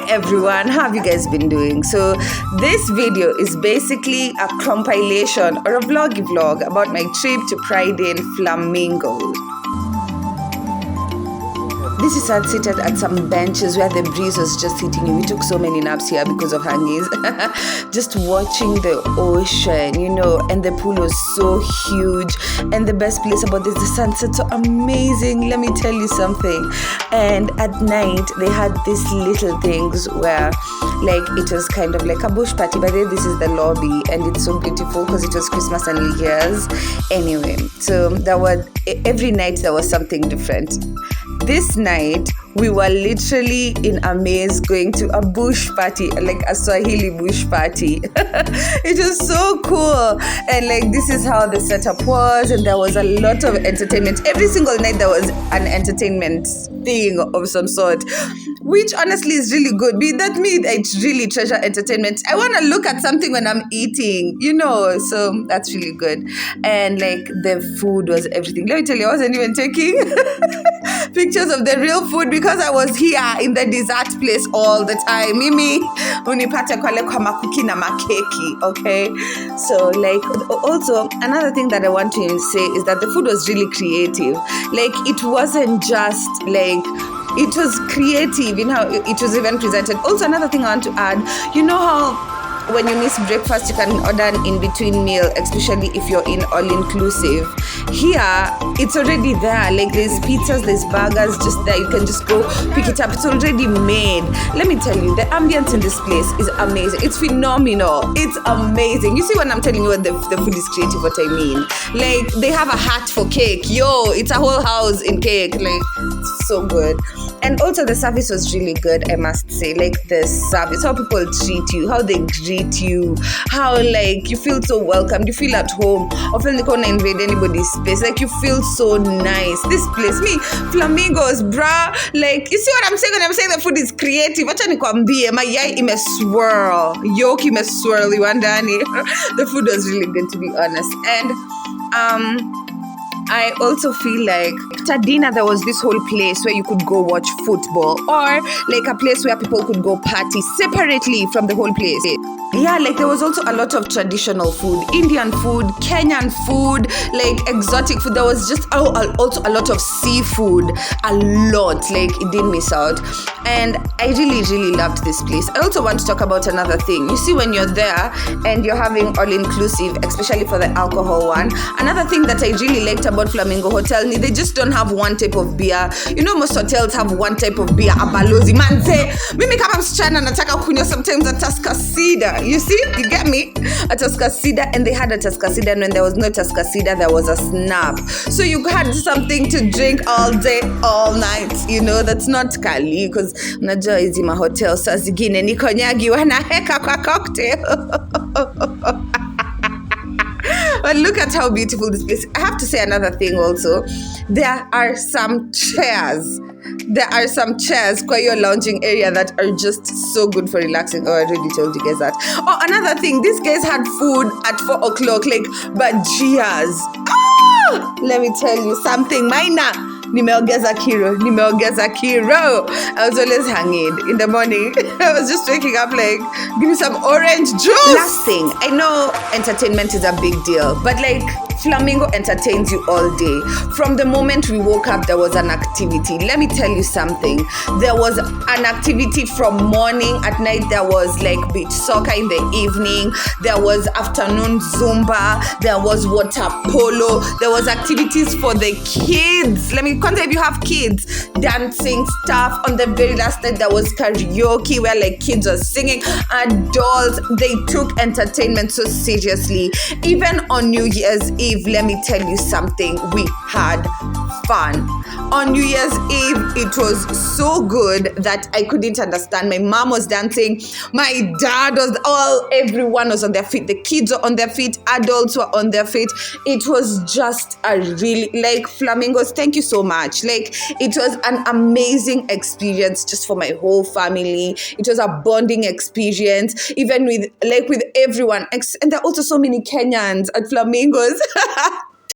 Everyone, how have you guys been doing? So this video is basically a compilation or a vlog about my trip to Pride in Flamingo. This is us seated at some benches where the breeze was just hitting you. We took so many naps here because of hangings. Just watching the ocean, and the pool was so huge. And the best place about this, the sunset so amazing. Let me tell you something. And at night, they had these little things where, it was kind of like a bush party. But then this is the lobby, and it's so beautiful because it was Christmas and New Year's. Anyway, so every night there was something different. This night, we were literally in a maze going to a bush party, like a Swahili bush party. It was so cool. And this is how the setup was. And there was a lot of entertainment. Every single night there was an entertainment thing of some sort, which honestly is really good. That means I really treasure entertainment. I want to look at something when I'm eating, so that's really good. And the food was everything. Let me tell you, I wasn't even taking pictures of the real food because I was here in the dessert place all the time. Mimi, unipata kwa makuki na makeki, okay? So also another thing that I want to say is that the food was really creative. It wasn't just it was creative in how it was even presented. Also, another thing I want to add, how when you miss breakfast, you can order an in-between meal, especially if you're in all-inclusive. Here, it's already there. There's pizzas, there's burgers just there. You can just go pick it up. It's already made. Let me tell you, the ambience in this place is amazing. It's phenomenal. It's amazing. You see when I'm telling you what the food is creative, what I mean? They have a hat for cake. It's a whole house in cake. So good. And also the service was really good, I must say. The service, how people treat you, how they greet you, how you feel so welcomed, you feel at home. Often they can't invade anybody's space. You feel so nice. This place, flamingos, bruh. You see what I'm saying when I'm saying the food is creative? Wacha nikwambie, mayai imeswirl, yolk imeswirl, iwandani. The food was really good, to be honest. And I also feel after dinner there was this whole place where you could go watch football, or a place where people could go party separately from the whole place. Yeah, there was also a lot of traditional food, Indian food, Kenyan food, exotic food. There was just also a lot of seafood, a lot. It didn't miss out. And I really, really loved this place. I also want to talk about another thing. You see, when you're there and you're having all-inclusive, especially for the alcohol one, another thing that I really liked about Flamingo Hotel, they just don't have one type of beer. Most hotels have one type of beer, abalozi. Manze, mimi kama msichana nataka kunywa sometimes a Tusker Cider. You see, you get me? A Tusker Cider, and they had a Tusker Cider, and when there was no Tusker Cider, there was a snap. So you had something to drink all day, all night. That's not Kali, because najua hizi mahotel saa zingine ni konyagi wanaweka kwa cocktail. But look at how beautiful this place is. I have to say another thing also. There are some chairs kwa your lounging area that are just so good for relaxing. Oh, I already told you guys that. Oh, another thing, these guys had food at 4 o'clock, bajias. Let me tell you something, Maina. Nimeongeza kiro. I was always hanging in the morning. I was just waking up give me some orange juice. Last thing, I know entertainment is a big deal, but Flamingo entertains you all day. From the moment we woke up, there was an activity. Let me tell you something. There was an activity from morning. At night, there was beach soccer in the evening. There was afternoon Zumba. There was water polo. There was activities for the kids. Let me contact if you have kids. Dancing stuff. On the very last night, there was karaoke where kids were singing. Adults, they took entertainment so seriously. Even on New Year's Eve, let me tell you something, we had fun. On New Year's Eve, it was so good that I couldn't understand. My mom was dancing, my dad was, everyone was on their feet. The kids were on their feet, adults were on their feet. It was just a really, Flamingos, thank you so much. It was an amazing experience just for my whole family. It was a bonding experience, even with everyone. And there are also so many Kenyans at Flamingos.